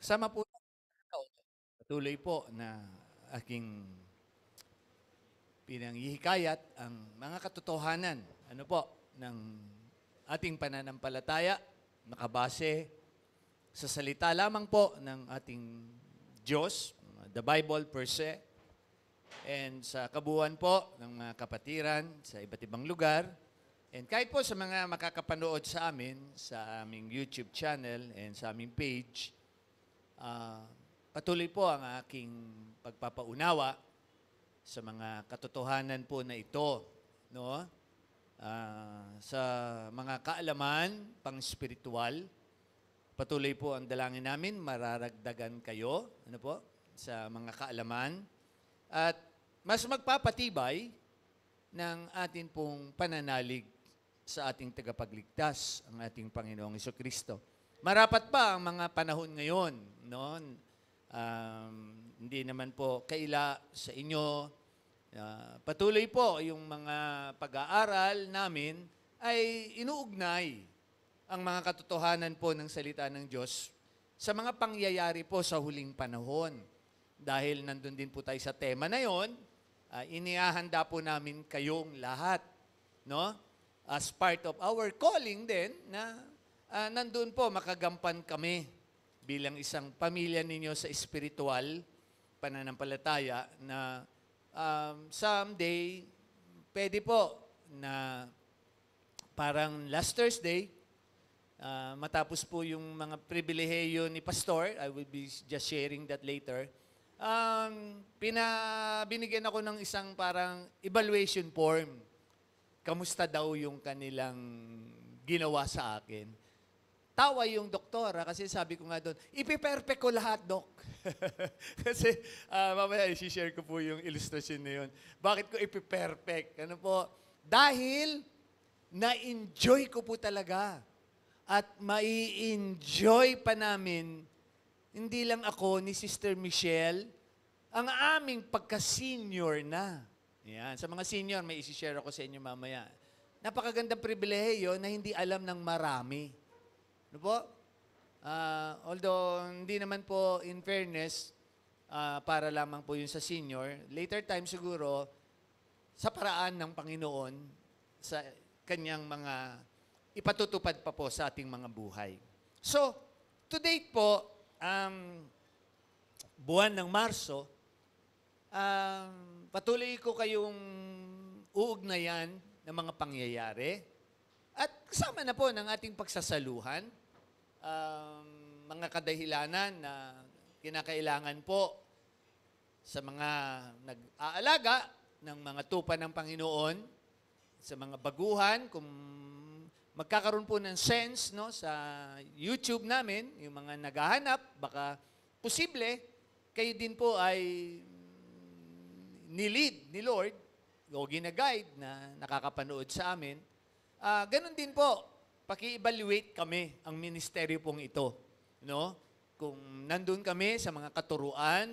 Kasama po patuloy po na aking pinanghihikayat ang mga katotohanan ng ating pananampalataya nakabase sa salita lamang po ng ating Diyos, the Bible per se, and sa kabuuan po ng mga kapatiran sa iba't ibang lugar. And kahit po sa mga makakapanood sa amin, sa aming YouTube channel and sa aming page, patuloy po ang aking pagpapaunawa sa mga katotohanan po na ito, no? Sa mga kaalaman pang-spiritual, patuloy po ang dalangin namin, mararagdagan kayo, sa mga kaalaman at mas magpapatibay ng atin pong pananalig sa ating tagapagligtas, ang ating Panginoong Hesukristo. Marapat pa ang mga panahon ngayon, no? Hindi naman po kaila sa inyo. Patuloy po yung mga pag-aaral namin ay inuugnay ang mga katotohanan po ng salita ng Diyos sa mga pangyayari po sa huling panahon. Dahil nandun din po tayo sa tema na yon, inihahanda po namin kayong lahat, no? As part of our calling din na nandun po makagampan kami bilang isang pamilya ninyo sa spiritual pananampalataya na someday pwede po na parang last Thursday, matapos po yung mga pribileheyo ni Pastor, I will be just sharing that later, binigyan ako ng isang parang evaluation form. Kamusta daw yung kanilang ginawa sa akin. Tawa yung doktora kasi sabi ko nga doon, ipiperfect ko lahat, Dok. Kasi mamaya i-share ko po yung illustration na yun. Bakit ko ipiperfect? Ano po? Dahil na-enjoy ko po talaga. At mai-enjoy pa namin, hindi lang ako ni Sister Michelle, ang aming pagka-senior na. Yan. Sa mga senior, may isi-share ako sa inyo mamaya. Napakagandang pribilehiyo na hindi alam ng marami. Ano po? Although, hindi naman po, in fairness, para lamang po yun sa senior, later time siguro, sa paraan ng Panginoon, sa kanyang mga ipatutupad pa po sa ating mga buhay. So, to date po, buwan ng Marso, patuloy ko kayong uugnayan ng mga pangyayari at kasama na po ng ating pagsasaluhan, mga kadahilanan na kinakailangan po sa mga nag-aalaga ng mga tupa ng Panginoon, sa mga baguhan, kung magkakaroon po ng sense, no, sa YouTube namin, yung mga naghahanap, baka posible, kayo din po ay ni-lead ni Lord o gina-guide na nakakapanood sa amin. Ganon din po, paki-evaluate kami ang ministeryo pong ito. No? Kung nandun kami sa mga katuruan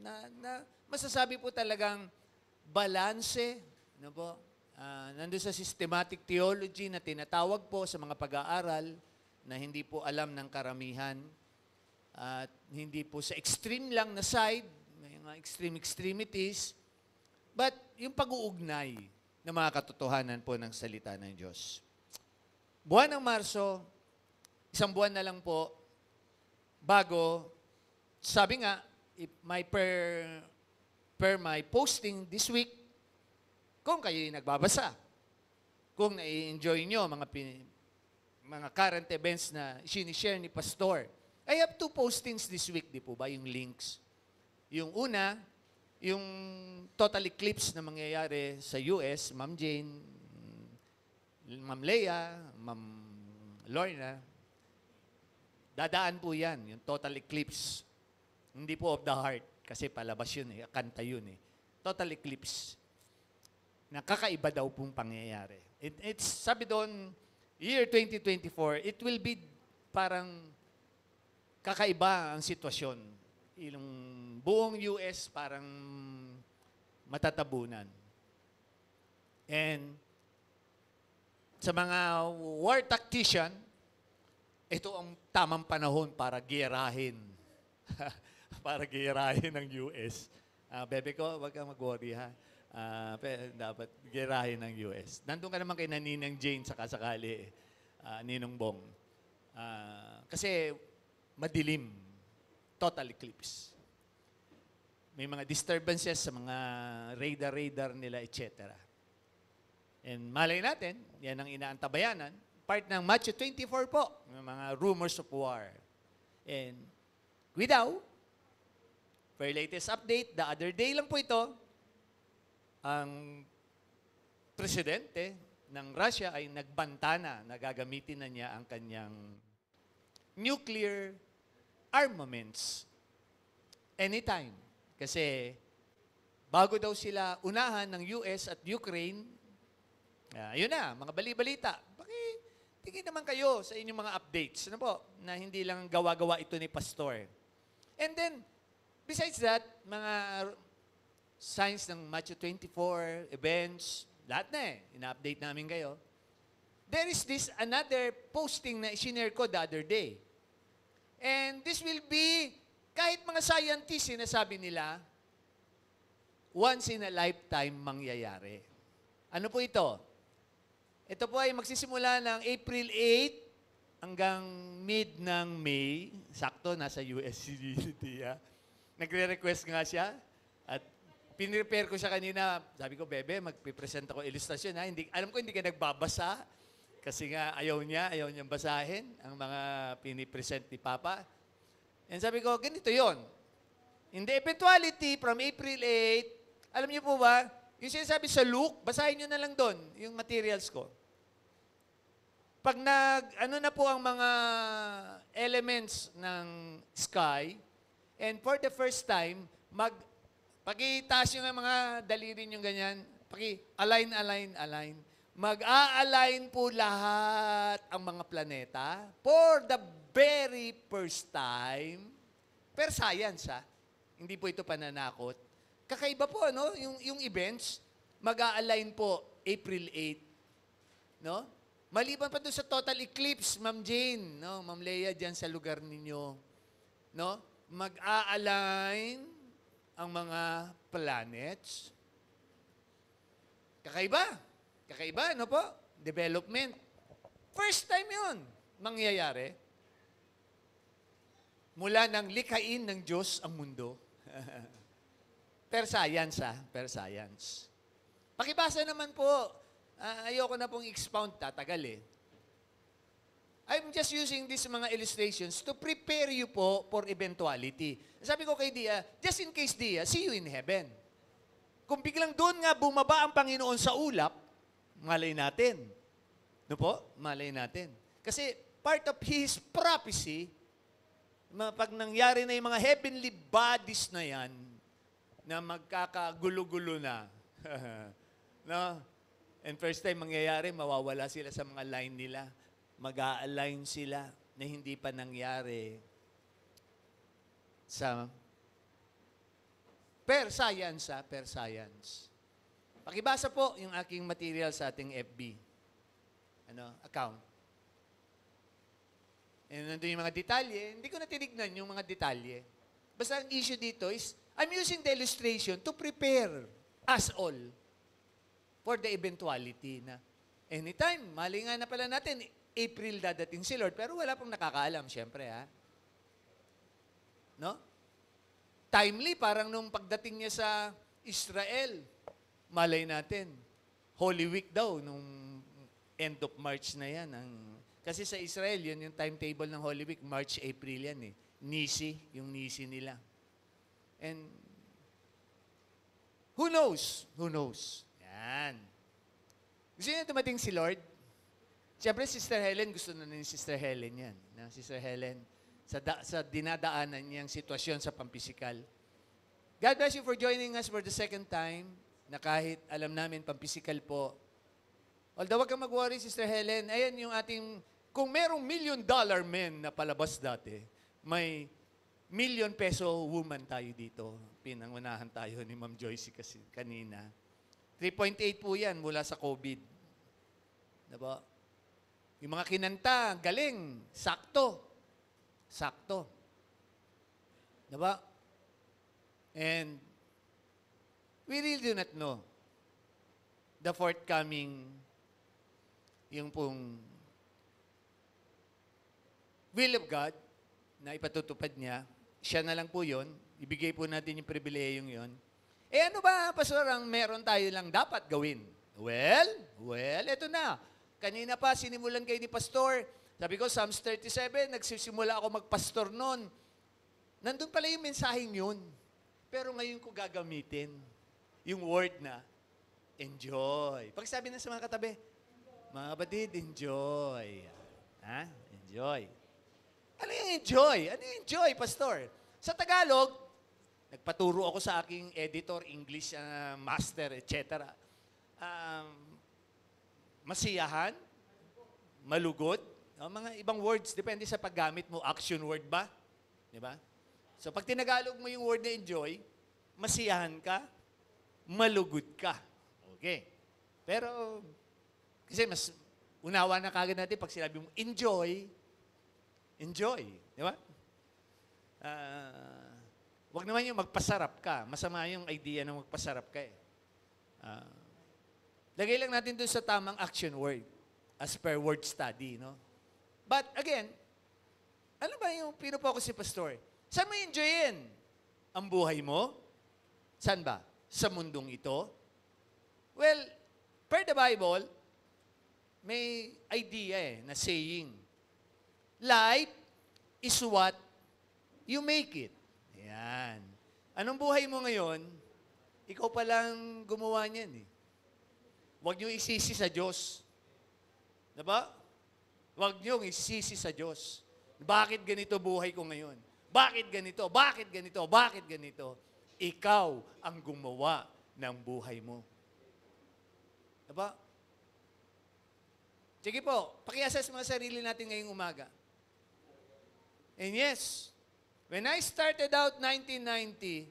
na masasabi po talagang balanse, no po? Nandun sa systematic theology na tinatawag po sa mga pag-aaral na hindi po alam ng karamihan at hindi po sa extreme lang na side, may mga extreme extremities, but yung pag-uugnay ng mga katotohanan po ng salita ng Diyos. Buwan ng Marso, isang buwan na lang po, bago, sabi nga, per my posting this week, kung kayo'y nagbabasa, kung nai-enjoy nyo mga current events na sinishare ni Pastor, I have 2 postings this week, di po ba, yung links. Yung una, yung total eclipse na mangyayari sa US, Ma'am Jane, Ma'am Leia, Ma'am Lorna, dadaan po yan, yung total eclipse. Hindi po of the heart, kasi palabas yun kanta yun Total eclipse. Nakakaiba daw pong pangyayari. It's, sabi doon, year 2024, it will be parang kakaiba ang sitwasyon. Yung buong US parang matatabunan. And sa mga war tactician, ito ang tamang panahon para giyerahin para girahin ng US. Bebe ko, wag kang mag-worry ha. Dapat girahin ng US. Nandun ka naman kay Naninang Jane sa kasakali, Ninong Bong. Kasi madilim. Total eclipse. May mga disturbances sa mga radar nila, etc. And malay natin, yan ang inaantabayanan, part ng Matthew 24 po, ng mga rumors of war. And Guidaw, for your latest update, the other day lang po ito, ang presidente ng Russia ay nagbanta na gagamitin na niya ang kanyang nuclear armaments anytime. Kasi bago daw sila unahan ng US at Ukraine, yun na, mga bali-balita. Tingin naman kayo sa inyong mga updates, ano po, na hindi lang gawa-gawa ito ni Pastor. And then, besides that, mga signs ng Matthew 24, events, lahat na ina-update namin kayo. There is this another posting na isinare ko the other day. And this will be, kahit mga scientists, sinasabi nila, once in a lifetime mangyayari. Ano po ito? Ito po ay magsisimula ng April 8 hanggang mid ng May. Sakto, nasa USCGT. Nagre-request nga siya. At pinrepare ko siya kanina. Sabi ko, Bebe, magpipresent ako ilustrasyon. Hindi, alam ko hindi ka nagbabasa. Kasi nga ayaw niyang basahin ang mga pinipresent ni Papa. And sabi ko, ganito yon. In the eventuality from April 8, alam niyo po ba, yung sinasabi sa Luke, basahin niyo na lang doon, yung materials ko. Pag ano na po ang mga elements ng sky, and for the first time, pakitaas nyo ng mga daliri nyo ganyan, align. Mag-a-align po lahat ang mga planeta for the very first time. Per science, hindi po ito pananakot. Kakaiba po, no? Yung events, mag-a-align po April 8. No? Maliban pa doon sa total eclipse, Ma'am Jane, no? Ma'am Leia, dyan sa lugar ninyo. No? Mag-a-align ang mga planets. Kakaiba, no po? Development. First time yun mangyayari. Mula nang likhain ng Diyos ang mundo. Per science, per science. Pakibasa naman po. Ayoko na pong expound, tatagal I'm just using these mga illustrations to prepare you po for eventuality. Sabi ko kay Dia, just in case Dia, see you in heaven. Kung biglang doon nga bumaba ang Panginoon sa ulap, malay natin. No po? Malay natin. Kasi part of His prophecy, pag nangyari na yung mga heavenly bodies na yan, na magkakagulo-gulo na. No? And first time mangyayari, mawawala sila sa mga line nila. Mag-a-align sila na hindi pa nangyari sa per science. Pakibasa po yung aking material sa ating FB account. And nandun yung mga detalye. Hindi ko na tinignan yung mga detalye. Basta ang issue dito is, I'm using the illustration to prepare us all for the eventuality na anytime, mali nga na pala natin, April dadating si Lord, pero wala pong nakakaalam, syempre, No? Timely, parang nung pagdating niya sa Israel, malay natin, Holy Week daw, nung end of March na yan. Kasi sa Israel, yun yung timetable ng Holy Week, March, April yan Nisi, yung Nisi nila. And who knows? Yan. Gusto niyo dumating si Lord? Siyempre, Sister Helen, gusto na ni Sister Helen yan. Sister Helen, sa dinadaanan niyang sitwasyon sa pampisikal. God bless you for joining us for the second time, na kahit alam namin pampisikal po. Although wag kang mag-worry, Sister Helen, ayan yung ating, kung merong $1 million men na palabas dati, may $1 million woman tayo dito. Pinangunahan tayo ni Ma'am Joyce kasi kanina. 3.8 po yan mula sa COVID. Diba? Yung mga kinanta, galing, sakto. Diba? And we really do not know the forthcoming, yung pong will of God na ipatutupad niya. Siya na lang po yun. Ibigay po natin yung pribilehiyong yun. Eh ano ba, Pastor, ang meron tayo lang dapat gawin? Well, eto na. Kanina pa, sinimulan kayo ni Pastor. Sabi ko, Psalms 37, nagsisimula ako magpastor noon. Nandun pala yung mensaheng yun. Pero ngayon ko gagamitin yung word na enjoy. Pag sabi na sa mga katabi, mga kapatid, enjoy. Ha? Enjoy. Ano yung enjoy? Ano yung enjoy, Pastor? Sa Tagalog, nagpaturo ako sa aking editor, English master, etc. Masiyahan, malugod, mga ibang words, depende sa paggamit mo. Action word ba? Di ba? So, pag tinagalog mo yung word na enjoy, masiyahan ka, malugod ka. Okay. Pero, kasi mas unawa na kagad natin pag sinabi mo enjoy. Di ba? Wag naman yung magpasarap ka. Masama yung idea na magpasarap ka eh. Lagay lang natin doon sa tamang action word as per word study, no? But again, ano ba yung pinopokus si Pastor? Saan mo enjoyin? Ang buhay mo? Saan ba? Sa mundong ito? Well, per the Bible, may idea na saying, life is what you make it. Yan. Anong buhay mo ngayon? Ikaw palang gumawa niyan eh. Huwag niyo isisi sa Diyos. Diba? Huwag niyo isisi sa Diyos. Bakit ganito buhay ko ngayon? Bakit ganito? Bakit ganito? Bakit ganito? Ikaw ang gumawa ng buhay mo. Diba? Sige po, paki-assess mga sarili natin ngayong umaga. And yes, when I started out 1990,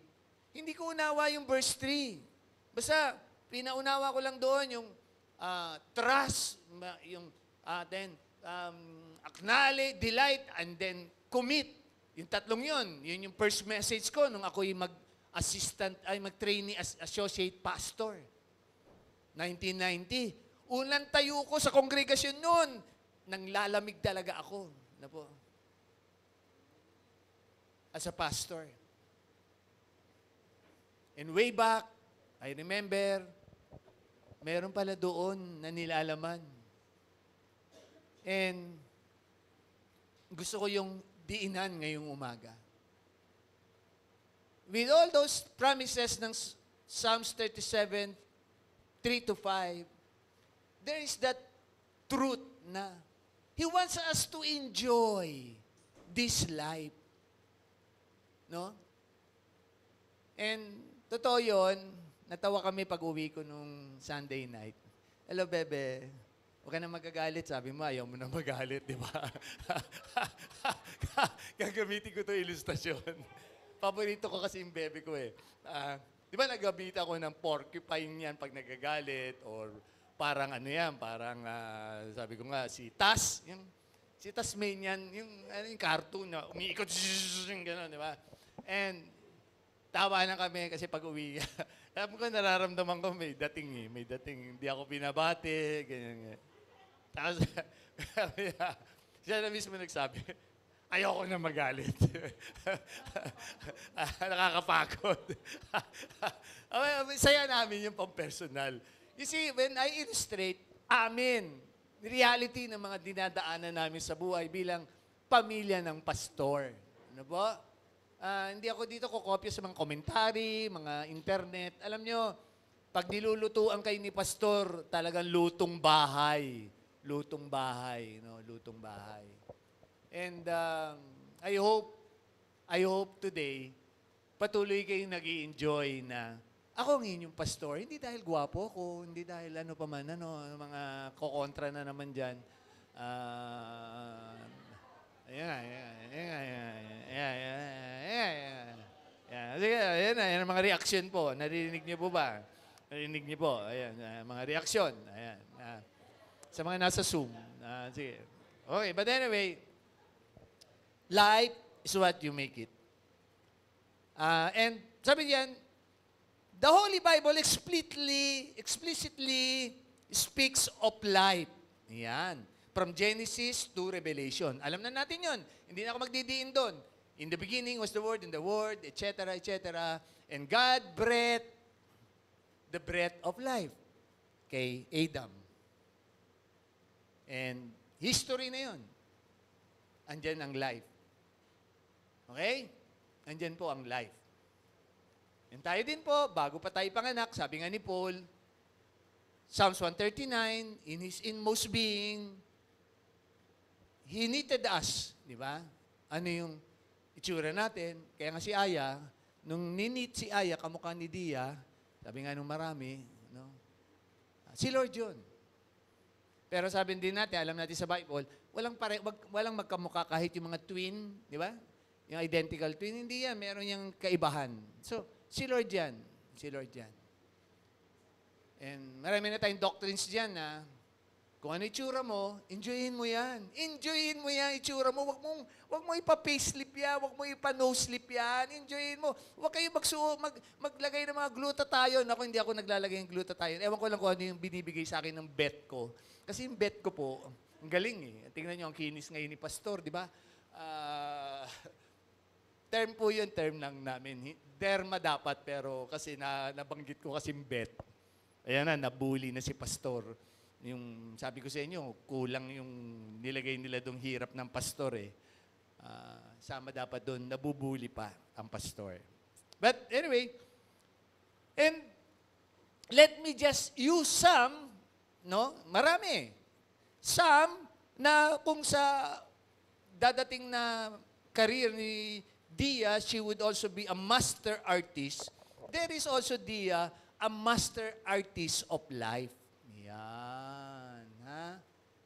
hindi ko unawa yung verse 3. Basta, pinaunawa ko lang doon yung trust, yung acknowledge, delight, and then commit. Yung tatlong yun yung first message ko nung ako'y mag-trainee as associate pastor. 1990. Unang tayo ko sa kongregasyon noon, nang lalamig talaga ako. Na po. As a pastor. And way back, I remember, meron pala doon na nilalaman. And gusto ko yung diinan ngayong umaga. With all those promises ng Psalms 37, 3 to 5, there is that truth na He wants us to enjoy this life. No? And totoo yun, natawa kami pag-uwi ko nung Sunday night. Hello, bebe. Huwag ka na magagalit. Sabi mo, ayaw mo na magalit, di ba? Gagamitin ko ito ilustasyon. Paborito ko kasi yung bebe ko eh. Di ba nagabita ako ng porcupine yan pag nagagalit? Or parang ano yan, parang sabi ko nga, si Tas. Si Tasmanian, yung cartoon na umiikot, yung gano'n, di ba? And tawa na kami kasi pag uwi. Sabi ko, nararamdaman ko may dating eh. May dating, hindi ako binabati, ganyan. Tapos, siya na mismo nagsabi, ayoko na magalit. Nakakapagod. Saya namin yung pang-personal. You see, when I illustrate, reality ng mga dinadaanan namin sa buhay bilang pamilya ng pastor. Ano po? Hindi ako dito kokopya sa mga komentary, mga internet. Alam nyo, pag nilulutuan kayo ni pastor, talagang lutong bahay. Lutong bahay, no? Lutong bahay. And I hope today, patuloy kayong nag-i-enjoy na ako ang inyong pastor. Hindi dahil gwapo ko, hindi dahil ano pa man, mga kokontra na naman dyan. Ayan ang mga reaksyon po. Narinig niyo po ba? Narinig niyo po. Ayan, mga reaksyon. Ayan. Sa mga nasa Zoom. Sige. Okay, but anyway, life is what you make it. And sabi diyan, the Holy Bible explicitly speaks of life. Yan. From Genesis to Revelation. Alam na natin yon. Hindi na ako magdidiin doon. In the beginning was the Word, and the Word, etc., etc. And God breathed the breath of life kay Adam. And history na yon. Andyan ang life. Okay? Andyan po ang life. And tayo din po, bago pa tayo panganak, sabi nga ni Paul, Psalms 139, in His inmost being, He knitted us. Di ba? Ano yung itsura natin? Kaya nga si Aya, nung ninit si Aya, kamukha ni Dia, sabi nga nung marami, no? Si Lord yun. Pero sabi din natin, alam natin sa Bible, walang magkamukha kahit yung mga twin, di ba? Yung identical twin, hindi yan. Meron yung kaibahan. So, si Lord yan. Si Lord yan. And marami na tayong doctrines dyan na kung ano itsura mo, enjoyin mo yan. Enjoyin mo yan, itsura mo. Wag mo ipa-facelift yan. Wag mo ipa-noselip yan. Enjoyin mo. Wag kayo maglagay ng mga glutathione. Ako, hindi ako naglalagay ng glutathione. Ewan ko lang kung ano yung binibigay sa akin ng bet ko. Kasi yung bet ko po, ang galing eh. Tingnan nyo ang kinis ngayon ni Pastor, di ba? Term po yun, term lang namin. Derma dapat, pero kasi nabanggit ko kasi bet. Ayan na, nabully na si Pastor. Yung sabi ko sa inyo, kulang yung nilagay nila dong hirap ng pastor eh. Sama dapat doon, nabubuli pa ang pastor. But anyway, and let me just use some, no? Marami. Some na kung sa dadating na career ni Dia, she would also be a master artist. There is also Dia, a master artist of life. Yan. Ha?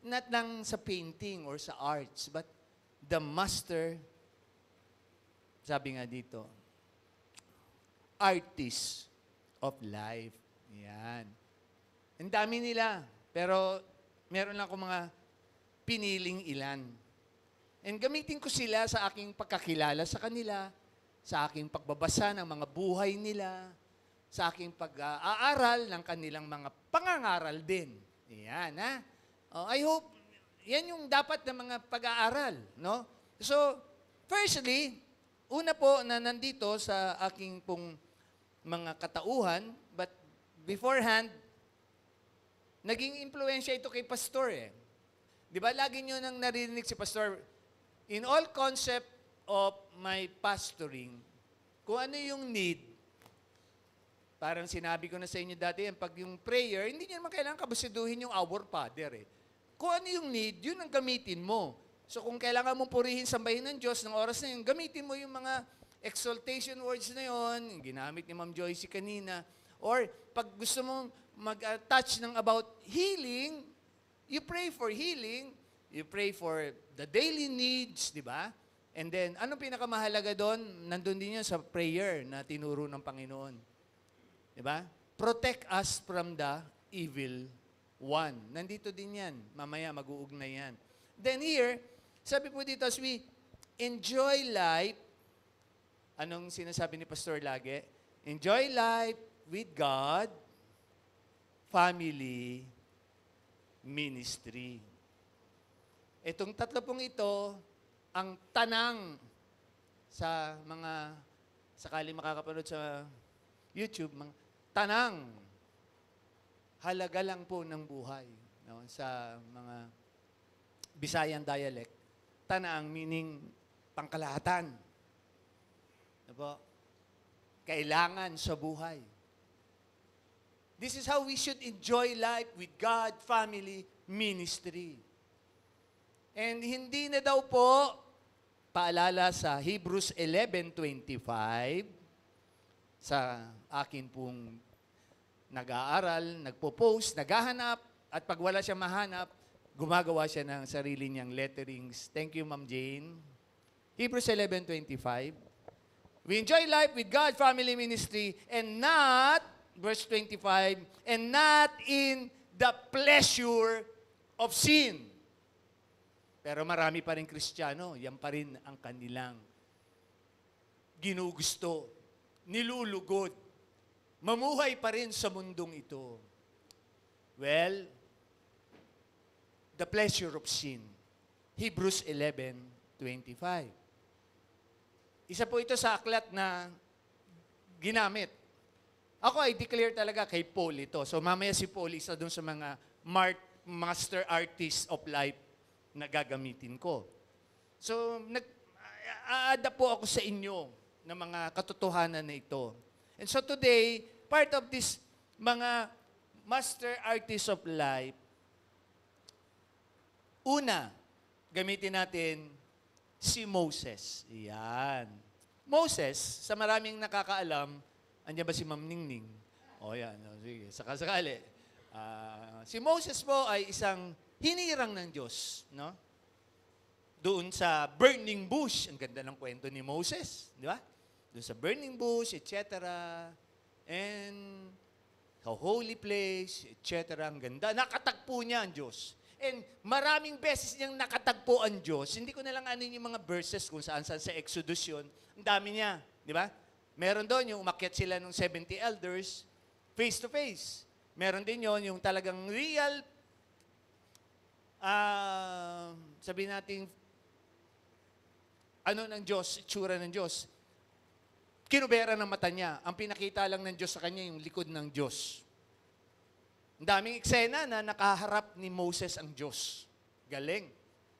Not lang sa painting or sa arts, but the master, sabi nga dito, artist of life. Yan. Ang dami nila, pero meron lang akong mga piniling ilan. And gamitin ko sila sa aking pagkakilala sa kanila, sa aking pagbabasa ng mga buhay nila, sa aking pag-aaral ng kanilang mga pangangaral din. Yan, ha? I hope, yan yung dapat na mga pag-aaral, no? So, firstly, una po na nandito sa aking pong mga katauhan, but beforehand, naging impluensya ito kay Pastor eh. Di ba, lagi nyo nang narinig si Pastor, in all concept of my pastoring, kung ano yung need, parang sinabi ko na sa inyo dati, pag yung prayer, hindi nyo naman kailangan kabasiduhin yung Our Father eh. Kung ano yung need, yun ang gamitin mo. So kung kailangan mong purihin, sambahin ng Diyos ng oras na yun, gamitin mo yung mga exaltation words na yun, yung ginamit ni Ma'am Joyce kanina. Or pag gusto mong mag-touch ng about healing, you pray for healing, you pray for the daily needs, di ba? And then, anong pinakamahalaga doon? Nandun din yun sa prayer na tinuro ng Panginoon. Di ba? Protect us from the evil one. Nandito din yan. Mamaya mag-uugnay yan. Then here, sabi po dito, as we enjoy life, anong sinasabi ni Pastor lagi? Enjoy life with God, family, ministry. Itong tatlo pong ito, ang tanang sa mga sakali makakapanood sa YouTube, tanang halaga lang po ng buhay. No? Sa mga Bisayan dialect, tanang meaning pangkalahatan. Ano po? Kailangan sa buhay. This is how we should enjoy life with God, family, ministry. And hindi na daw po, paalala sa Hebrews 11:25, sa akin pong nag-aaral, nagpo-post, naghahanap, at pag wala siya mahanap, gumagawa siya ng sarili niyang letterings. Thank you, Ma'am Jane. Hebrews 11:25. We enjoy life with God, family, ministry, and not, verse 25, and not in the pleasure of sin. Pero marami pa rin Kristiyano, yan pa rin ang kanilang ginugusto. nilulugod. Mamuhay pa rin sa mundong ito. Well, the pleasure of sin. Hebrews 11:25. Isa po ito sa aklat na ginamit. Ako ay declare talaga kay Paul ito. So mamaya si Paul isa dun sa mga master artist of life na gagamitin ko. So aada po ako sa inyo ng mga katotohanan na ito. And so today, part of this mga master artist of life, una, gamitin natin si Moses. Yan. Moses, sa maraming nakakaalam, andiyan ba si Ma'am Ningning? O yan, sige, sakasakali. Si Moses po ay isang hinirang ng Diyos, no? Doon sa burning bush, ang ganda ng kwento ni Moses, di ba? Doon sa burning bush, etc. And sa holy place, etc. Ang ganda. Nakatagpo niya ang Diyos. And maraming beses niyang nakatagpo ang Diyos. Hindi ko na lang ano yung mga verses kung saan-saan sa Exodus yun. Ang dami niya, di ba? Meron doon yung umakyat sila ng 70 elders, face to face. Meron din yon yung talagang real, sabihin natin, ano ng Diyos, itsura ng Diyos. Kinubera ng mata niya. Ang pinakita lang ng Diyos sa kanya, yung likod ng Diyos. Ang daming eksena na nakaharap ni Moses ang Diyos. Galing.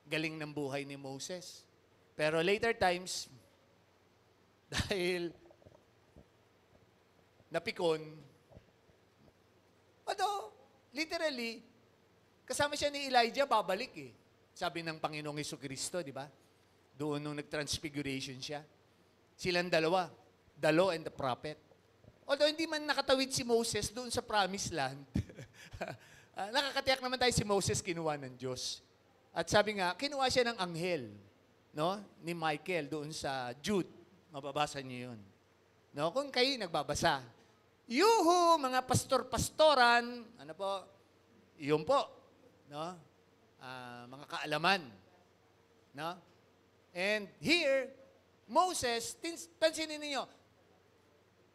Galing ng buhay ni Moses. Pero later times, dahil napikon, literally, kasama siya ni Elijah, babalik eh. Sabi ng Panginoong Jesucristo, di ba? Doon nung nag-transfiguration siya. Silang dalawa, the law and the prophet. Although hindi man nakatawid si Moses doon sa promised land, nakakatiyak naman tayo si Moses kinuha ng Diyos. At sabi nga, kinuha siya ng anghel, no? Ni Michael doon sa Jude. Mababasa niyo yun. No? Kung kayo nagbabasa. Yuhu, mga pastor-pastoran, ano po? Yun po. No? Mga kaalaman. No? And here, Moses, pansinin niyo,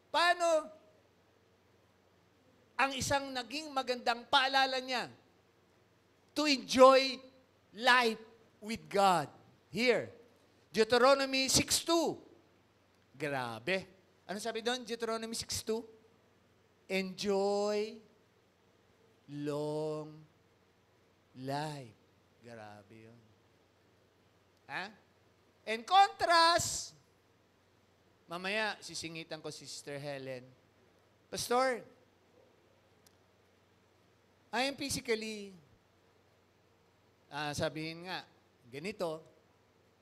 paano ang isang naging magandang paalala niya to enjoy life with God. Here, Deuteronomy 6:2. Grabe. Ano sabi doon? Deuteronomy 6:2? Enjoy long life. Grabe yun. Ha? In contrast, mamaya, sisingitan ko si Sister Helen. Pastor, I am physically, sabihin nga, ganito,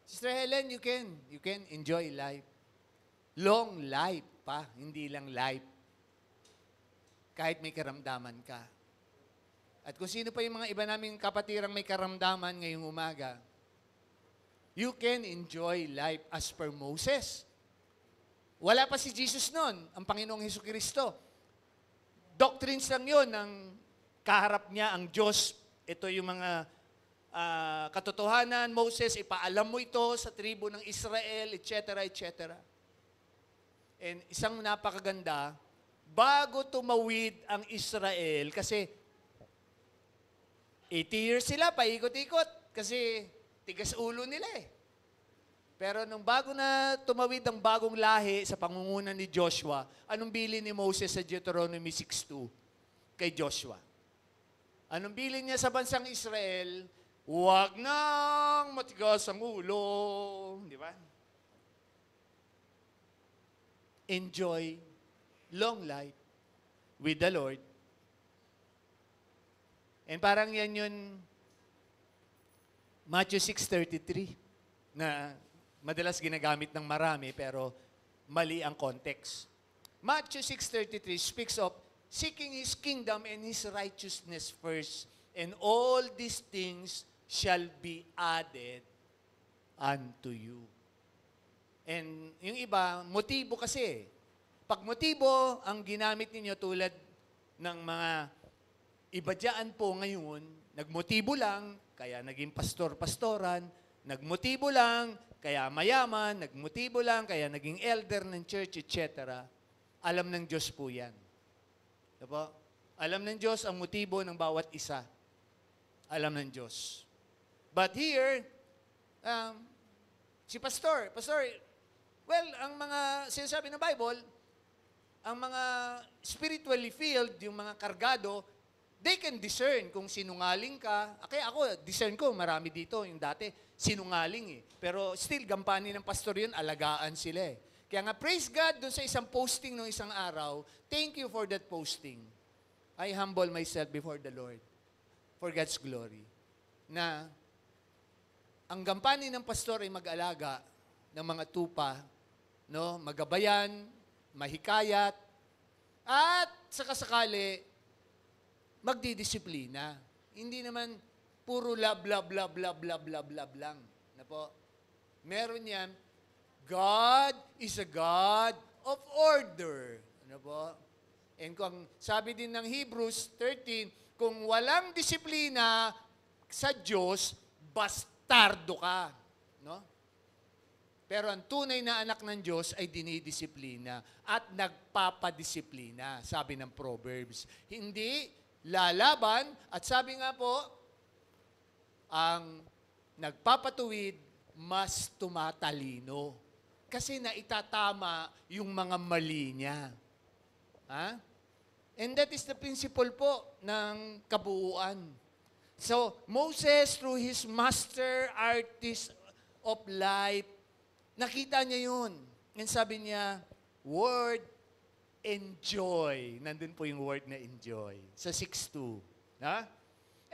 Sister Helen, you can enjoy life. Long life pa, hindi lang life. Kahit may karamdaman ka. At kung sino pa yung mga iba naming kapatirang may karamdaman ngayong umaga, you can enjoy life as per Moses. Wala pa si Jesus noon, ang Panginoong Jesucristo. Doctrines lang yun ng kaharap niya ang Diyos. Ito yung mga katotohanan. Moses, ipaalam mo ito sa tribo ng Israel, etc., etc. And isang napakaganda, bago tumawid ang Israel, kasi 80 years sila, paikot-ikot, kasi tigas ulo nila eh. Pero nung bago na tumawid ang bagong lahi sa pangunguna ni Joshua, anong bilin ni Moses sa Deuteronomy 6:2 kay Joshua? Anong bilin niya sa bansang Israel? Huwag nang matigas ang ulo. Di ba? Enjoy long life with the Lord. And parang yan yun, Matthew 6:33, na madalas ginagamit ng marami pero mali ang context. Matthew 6:33 speaks of seeking His kingdom and His righteousness first, and all these things shall be added unto you. And yung iba, motibo kasi. Pag motibo ang ginamit ninyo tulad ng mga iba dyan po ngayon, nagmotibo lang, kaya naging pastor-pastoran, nagmotibo lang, kaya mayaman, nagmotibo lang, kaya naging elder ng church, etc. Alam ng Diyos po yan. Diba? Alam ng Diyos ang motibo ng bawat isa. Alam ng Diyos. But here, si Pastor, well, ang mga sinasabi ng Bible, ang mga spiritually filled, yung mga kargado, they can discern kung sinungaling ka. Kaya ako, discern ko, marami dito. Yung dati, sinungaling eh. Pero still, gampanin ng pastor yun, alagaan sila eh. Kaya nga, praise God, dun sa isang posting ng isang araw, thank you for that posting. I humble myself before the Lord for God's glory. Na, ang gampanin ng pastor ay mag-alaga ng mga tupa, no? Magabayan, mahikayat, at sakasakali, magdidisiplina. Hindi naman puro love lang. Na po? Meron yan, God is a God of order. Ano po? And kung sabi din ng Hebrews 13, kung walang disiplina sa Diyos, bastardo ka. No? Pero ang tunay na anak ng Diyos ay dinidisiplina at nagpapadisiplina, sabi ng Proverbs. Hindi lalaban, at sabi nga po, ang nagpapatuwid mas tumatalino. Kasi naitatama yung mga mali niya. Ha? And that is the principle po ng kabuuan. So, Moses, through his master artist of life, nakita niya yun. And sabi niya, word, enjoy. Nandun po yung word na enjoy. Sa 6.2. Ha?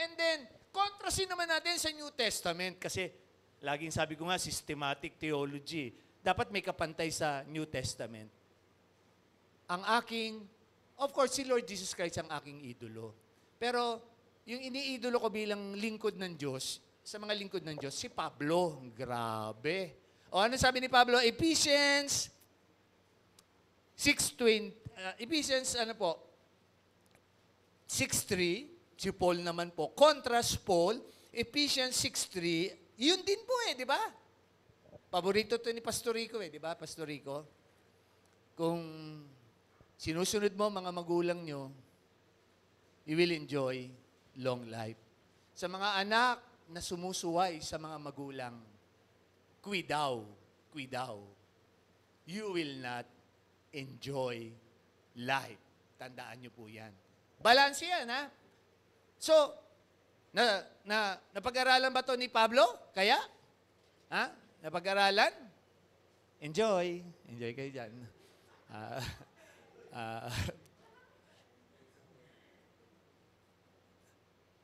And then, kontrasin naman natin sa New Testament kasi laging sabi ko nga, systematic theology. Dapat may kapantay sa New Testament. Ang aking, of course, si Lord Jesus Christ ang aking idolo. Pero, yung iniidolo ko bilang lingkod ng Diyos, sa mga lingkod ng Diyos, si Pablo. Grabe. O ano sabi ni Pablo? Ephesians 6:20, Ephesians, 6:3, si Paul naman po, contrast Paul, Ephesians 6:3, yun din po di ba? Paborito to ni Pastor Rico di ba, Pastor Rico? Kung sinusunod mo mga magulang nyo, you will enjoy long life. Sa mga anak na sumusuway sa mga magulang, kuidaw, you will not enjoy life. Tandaan nyo po yan. Balance yan, ha? So, napag-aralan ba to ni Pablo? Kaya? Ha? Napag-aralan? Enjoy. Enjoy kayo dyan.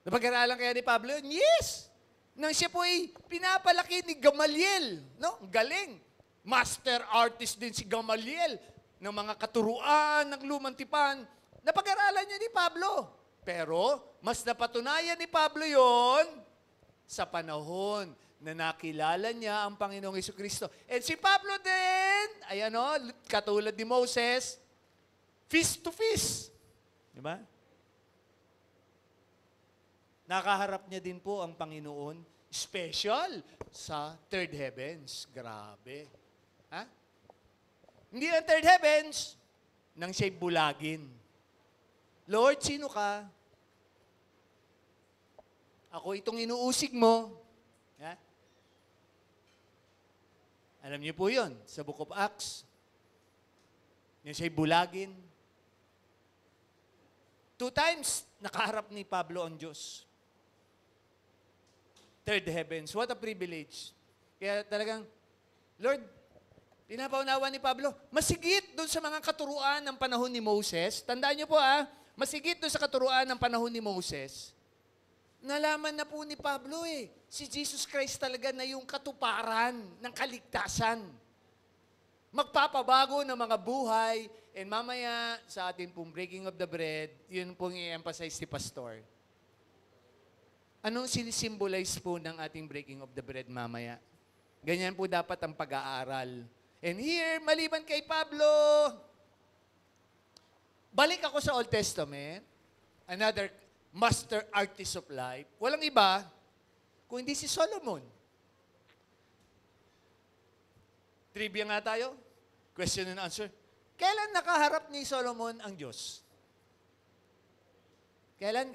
Napag-aralan kaya ni Pablo? Yes! Nang siya po ay pinapalaki ni Gamaliel. No? Galing. Master artist din si Gamaliel ng mga katuruan, ng lumang tipan. Napag-aralan niya ni Pablo. Pero, mas napatunayan ni Pablo yon sa panahon na nakilala niya ang Panginoong Jesucristo. And si Pablo din, katulad ni Moses, fist to fist. Di ba? Nakaharap niya din po ang Panginoon, special sa third heavens. Grabe. Ha? Hindi ang third heavens, nang siya'y bulagin. Lord, sino ka? Ako itong inuusig mo. Ha? Alam niyo po yun, sa Book of Acts. Nang siya'y bulagin. 2 times, nakaharap ni Pablo ang Diyos. Third heavens. What a privilege. Kaya talagang, Lord, pinapaunawa ni Pablo, masigit doon sa mga katuruan ng panahon ni Moses. Tandaan niyo po masigit doon sa katuruan ng panahon ni Moses. Nalaman na po ni Pablo si Jesus Christ talaga na yung katuparan ng kaligtasan. Magpapabago ng mga buhay. And mamaya sa atin pong breaking of the bread, yun pong i-emphasize si Pastor. Anong sinisimbolize po ng ating breaking of the bread mamaya? Ganyan po dapat ang pag-aaral. And here, maliban kay Pablo, balik ako sa Old Testament, another master artist of life, walang iba, kung hindi si Solomon. Trivia nga tayo. Question and answer. Kailan nakaharap ni Solomon ang Diyos? Kailan?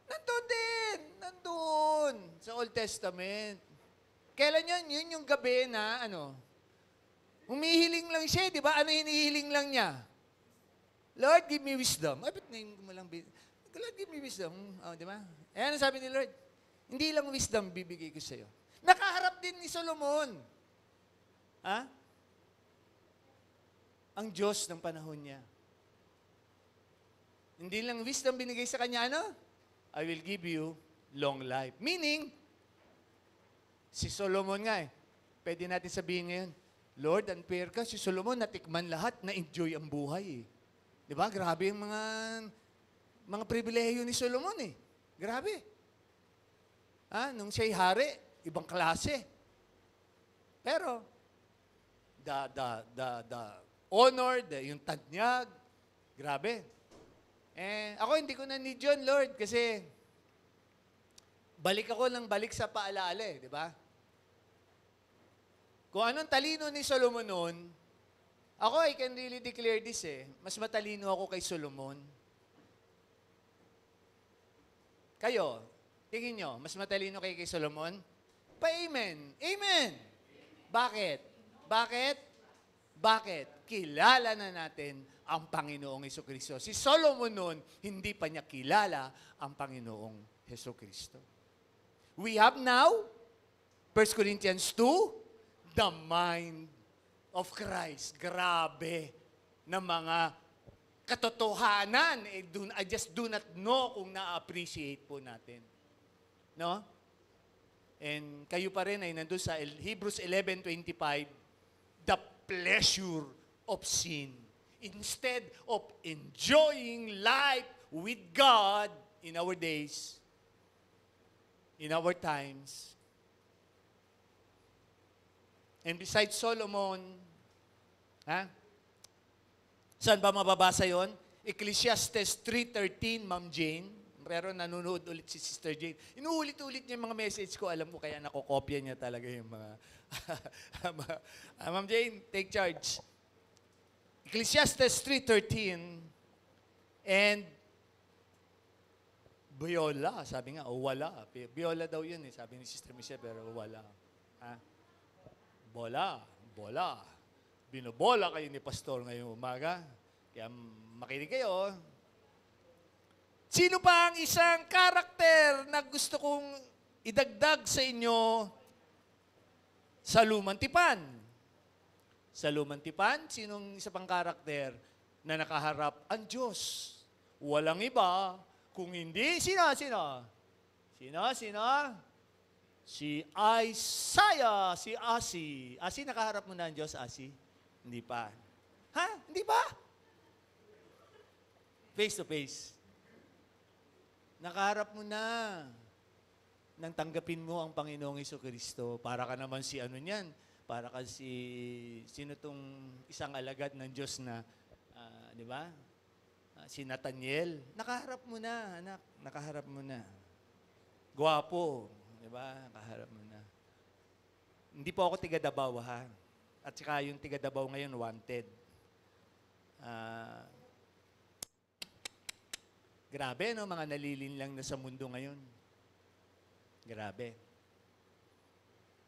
Nandun din. Nandun. Sa Old Testament. Kailan yun? Yun yung gabi na, humihiling lang siya, di ba? Ano hinihiling lang niya? Lord, give me wisdom. Ay, ba't ngayon mo lang, Lord, give me wisdom. Oh, di ba? Eh, ano sabi ni Lord? Hindi lang wisdom bibigay ko sa'yo. Nakaharap din ni Solomon. Ha? Ang Diyos ng panahon niya. Hindi lang wisdom binigay sa kanya, I will give you long life. Meaning, si Solomon nga pwede natin sabihin ngayon, Lord, unfair ka, si Solomon natikman lahat, na-enjoy ang buhay. Di ba? Grabe yung mga pribilehiyo ni Solomon Grabe. Nung siya'y hari, ibang klase. Pero, the honor, yung tanyag, grabe. Ako hindi ko na need yun, Lord, kasi balik sa paalaala di ba? Kung anong talino ni Solomon noon, ako, I can really declare this mas matalino ako kay Solomon. Kayo, tingin nyo, mas matalino kayo kay Solomon? Pa-amen. Amen. Bakit? Kilala na natin ang Panginoong Hesukristo. Si Solomon noon, hindi pa niya kilala ang Panginoong Hesukristo. We have now, 1 Corinthians 2, the mind of Christ. Grabe na mga katotohanan. I just do not know kung na-appreciate po natin. No? And kayo pa rin ay nandun sa Hebrews 11:25, the pleasure of sin. Instead of enjoying life with God in our days, in our times. And besides Solomon, saan ba mababasa yon? Ecclesiastes 3:13, Ma'am Jane. Pero nanonood ulit si Sister Jane. Inuulit-ulit niya yung mga message ko. Alam ko, kaya nakokopya niya talaga yung mga... Ma'am Jane, take charge. Ecclesiastes 3:13 and Biola, sabi nga, wala. Biola daw yun sabi ni Sister Michelle, pero wala. Bola. Binobola kayo ni Pastor ngayong umaga. Kaya makinig kayo. Sino pa ang isang karakter na gusto kong idagdag sa inyo sa lumang tipan? Sa lumang tipan, sinong isa pang karakter na nakaharap ang Diyos? Walang iba, kung hindi, sino? Si Isaiah, si Asi. Asi, nakaharap mo na ang Diyos, Asi? Hindi pa. Hindi ba? Face to face. Nakaharap mo na nang tanggapin mo ang Panginoong Hesukristo. Para ka naman si niyan. Para ka sino tong isang alagad ng Diyos na, di ba? Si Nathaniel. Nakaharap mo na, anak. Nakaharap mo na. Gwapo. Di ba? Nakaharap mo na. Hindi po ako tiga Davao, ha? At saka yung tiga Davao ngayon, wanted. Grabe, no? Mga nalilinlang na sa mundo ngayon. Grabe.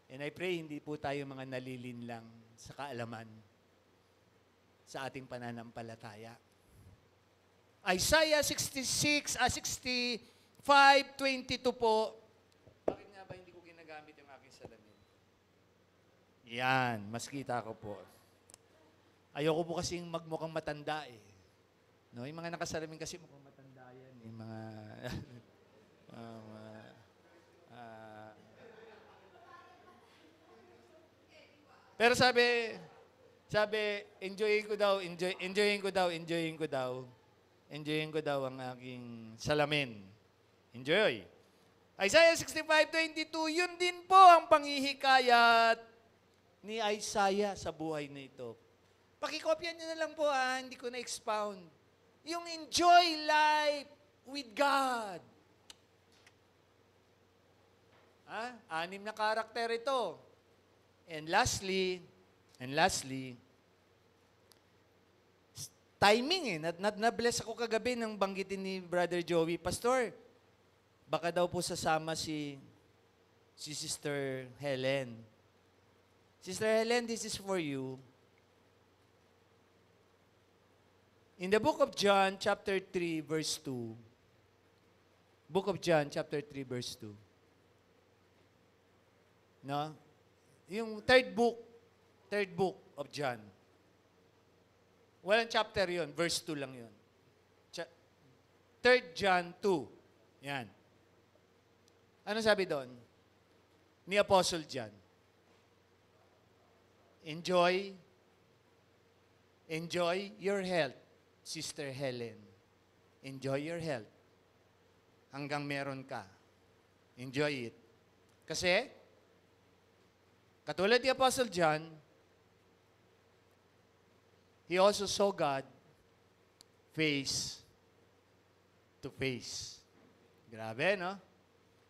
And I pray, hindi po tayo mga nalilinlang sa kaalaman sa ating pananampalataya. Isaiah 65:22 po. Bakit nga ba hindi ko ginagamit yung aking salamin? Yan, mas kita ko po. Ayoko po kasing magmukhang matanda No, yung mga nakasalamin kasi mukhang matanda yan. Yung mga... Pero sabi, enjoyin ko daw ang aking salamin. Enjoy. Isaiah 65:22, yun din po ang panghihikayat ni Isaiah sa buhay na ito. Pakikopya niyo na lang po, hindi ko na-expound. Yung enjoy life with God. 6 na karakter ito. And lastly, timing eh. Na-bless ako kagabi nang banggitin ni Brother Joey. Pastor, baka daw po sasama si Sister Helen. Sister Helen, this is for you. In the book of John, chapter 3, verse 2. Book of John, chapter 3, verse 2. No? Yung third book of John. Walang chapter yon, verse 2 lang yon. 3 John 2. Yan. Ano sabi doon? Ni Apostle John. Enjoy your health, Sister Helen. Enjoy your health. Hanggang meron ka. Enjoy it. Kasi, katulad ni Apostle John, he also saw God face to face. Grabe, no?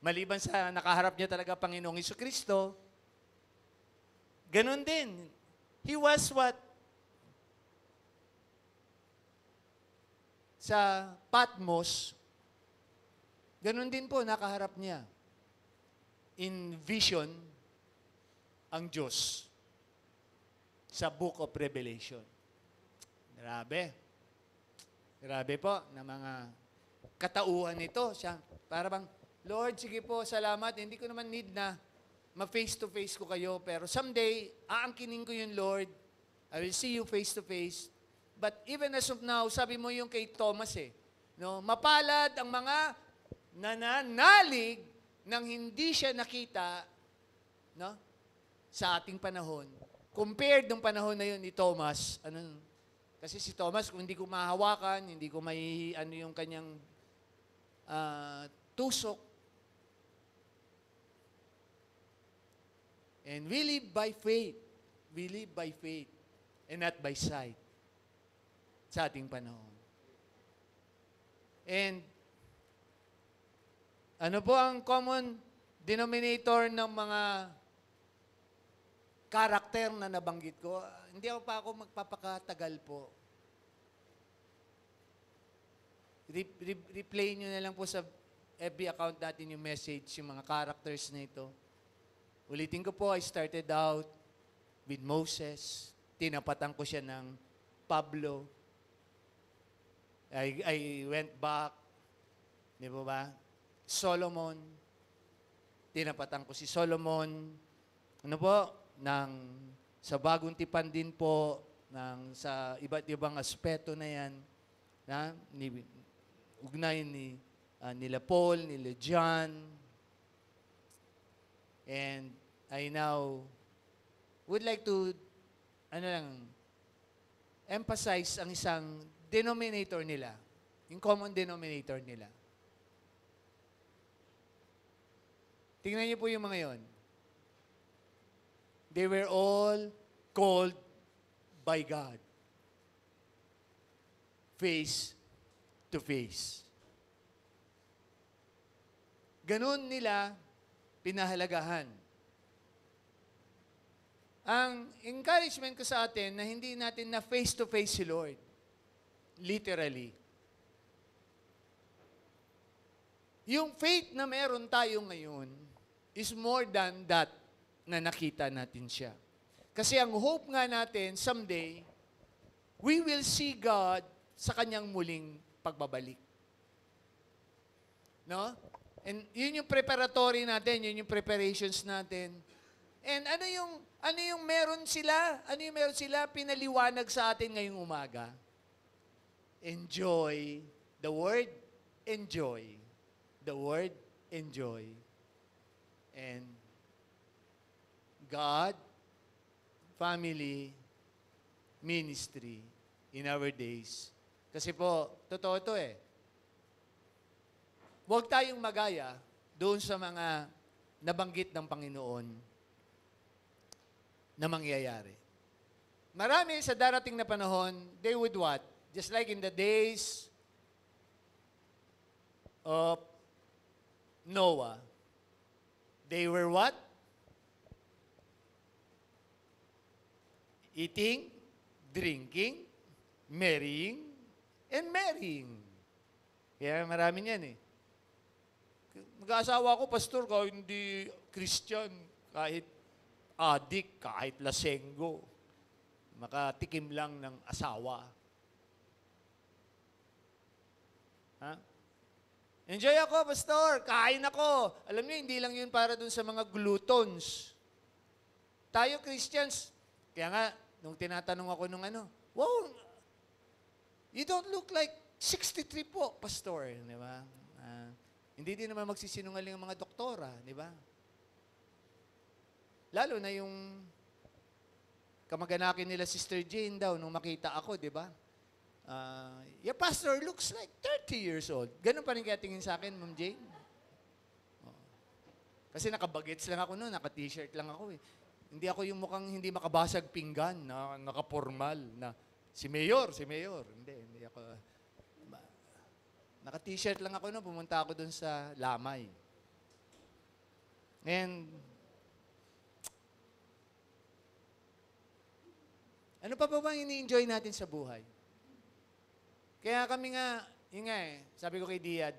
Maliban sa nakaharap niya talaga Panginoong Jesucristo, ganun din. He was what? Sa Patmos, ganun din po, nakaharap niya. In vision, ang Diyos sa Book of Revelation. Grabe. Grabe po na mga katauhan nito. Siya, para bang, Lord, sige po, salamat. Hindi ko naman need na ma-face-to-face ko kayo. Pero someday, aangkinin ko yun, Lord. I will see you face-to-face. But even as of now, sabi mo yung kay Thomas no, mapalad ang mga nananalig nang hindi siya nakita, no, sa ating panahon. Compared ng panahon na yun ni Thomas, kasi si Thomas, kung hindi ko mahawakan, hindi ko may, yung kanyang tusok. And we live by faith. We live by faith and not by sight sa ating panahon. And ano po ang common denominator ng mga karakter na nabanggit ko? Hindi ako magpapakatagal po. Replay nyo na lang po sa FB account natin yung message, yung mga characters na ito. Ulitin ko po, I started out with Moses. Tinapatan ko siya ng Pablo. I went back. Di ba? Solomon. Tinapatan ko si Solomon. Ano po? Sa bagong tipan din po, sa iba't ibang aspeto na yan, ugnay nila Paul, nila John. And I now would like to, emphasize ang isang denominator nila, yung common denominator nila. Tingnan niyo po yung mga yon. They were all called by God. Face to face. Ganun nila pinahalagahan. Ang encouragement ko sa atin na hindi natin na face to face si Lord. Literally. Yung faith na meron tayo ngayon is more than that na nakita natin siya. Kasi ang hope nga natin, someday, we will see God sa kanyang muling pagbabalik. No? And yun yung preparatory natin, yun yung preparations natin. And ano yung meron sila? Ano yung meron sila pinaliwanag sa atin ngayong umaga? Enjoy. The word, enjoy. The word, enjoy. And God, family, ministry in our days. Kasi po, totoo ito Huwag tayong magaya doon sa mga nabanggit ng Panginoon na mangyayari. Marami sa darating na panahon, they would what? Just like in the days of Noah, they were what? Eating, drinking, marrying, and marrying. Kaya marami yan eh. Mag-aasawa ko, pastor, kahit hindi Christian, kahit adik, kahit lasenggo, makatikim lang ng asawa. Ha? Enjoy ako, pastor. Kain ako. Alam niyo, hindi lang yun para dun sa mga glutons. Tayo, Christians, kaya nga, nung tinatanong ako nung wow, you don't look like 63 po, pastor. Di ba? Hindi din naman magsisinungaling ang mga doktora, di ba? Lalo na yung kamag-anakin nila Sister Jane daw nung makita ako, di ba? Your pastor looks like 30 years old. Ganun pa rin kaya tingin sa akin, Ma'am Jane? Kasi nakabagets lang ako noon, naka-t-shirt lang ako eh. Hindi ako yung mukhang hindi makabasag pinggan, na naka-formal, na si Mayor. Hindi ako. Naka-t-shirt lang ako noon, pumunta ako doon sa Lamay. And ano pa bang ini-enjoy natin sa buhay? Kaya kami nga, sabi ko kay Dia,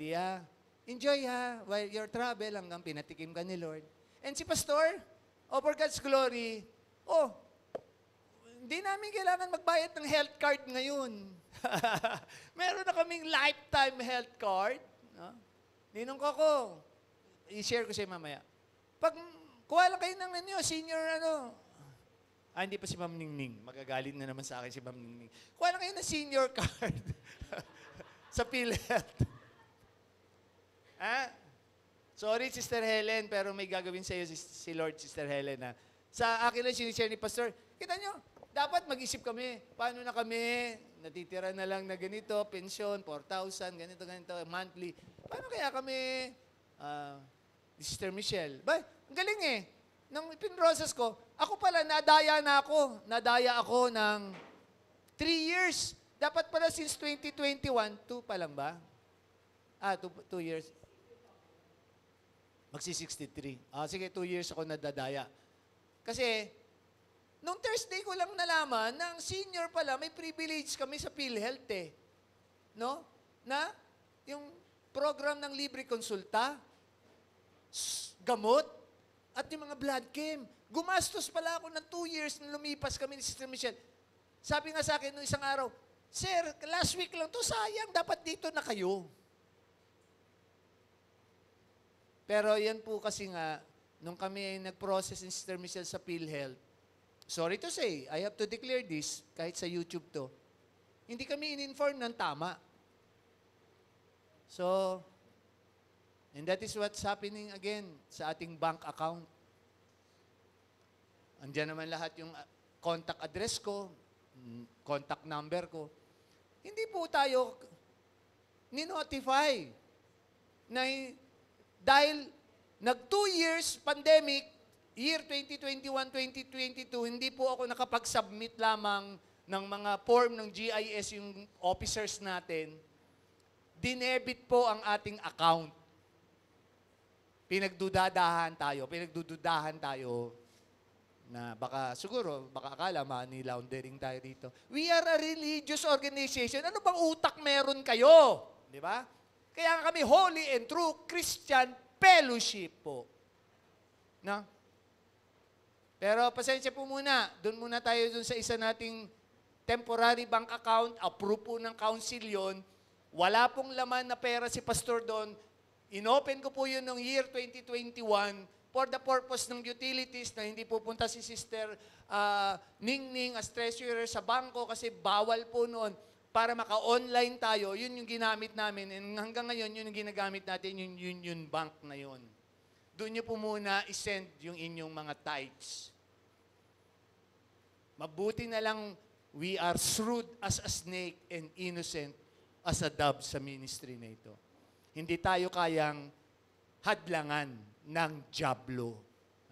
enjoy ha, while your travel hanggang pinatikim ka ni Lord. And si Pastor, for God's glory, hindi namin kailangan magbayad ng health card ngayon. Meron na kaming lifetime health card. No? Ninong ko, i-share ko sa'yo mamaya. Pag kuha lang kayo ng senior hindi pa si Ma'am Ningning. Magagalit na naman sa akin si Ma'am Ningning. Kuha lang kayo ng senior card sa PhilHealth. Sorry, Sister Helen, pero may gagawin sa iyo si Lord, Sister Helen. Sa akin lang sinishare ni Pastor, kita nyo, dapat mag-isip kami. Paano na kami? Natitira na lang na ganito, pensyon, 4,000, ganito, monthly. Paano kaya kami, Sister Michelle? Ang galing eh. Nang ipinroses ko, ako pala, nadaya ako ng 3 years. Dapat pala since 2021, 2 pa lang ba? 2 years. Magsi-63. Sige, 2 years ako nadadaya. Kasi, nung Thursday ko lang nalaman na ang senior pala, may privilege kami sa PhilHealth eh. No? Na, yung program ng libre konsulta, gamot, at yung mga blood chem. Gumastos pala ako ng 2 years na lumipas kami ni Sister Michelle. Sabi nga sa akin nung isang araw, Sir, last week lang to, sayang, dapat dito na kayo. Pero yan po kasi nga, nung kami ay nag-process ni Sister Michelle sa PhilHealth, sorry to say, I have to declare this, kahit sa YouTube to, hindi kami in-inform ng tama. So, and that is what's happening again sa ating bank account. Andiyan naman lahat yung contact address ko, contact number ko. Hindi po tayo ni-notify na dahil nag 2 years pandemic, year 2021-2022, hindi po ako nakapag-submit lamang ng mga form ng GIS yung officers natin. Dinebit po ang ating account. Pinagdududahan tayo na baka akala money laundering tayo dito. We are a religious organization. Ano bang utak meron kayo? Di ba? Kaya kami holy and true Christian fellowship po. No? Pero pasensya po muna. Doon muna tayo dun sa isa nating temporary bank account. Approve po ng council yun. Wala pong laman na pera si pastor doon. Inopen ko po yun noong year 2021 for the purpose ng utilities na hindi pupunta si Sister Ningning as treasurer sa bangko kasi bawal po noon para maka-online tayo. Yun yung ginamit namin. And hanggang ngayon, yun yung ginagamit natin, yung bank na yun. Doon nyo po muna isend yung inyong mga tithes. Mabuti na lang we are shrewd as a snake and innocent as a dove sa ministry na ito. Hindi tayo kayang hadlangan ng dyablo.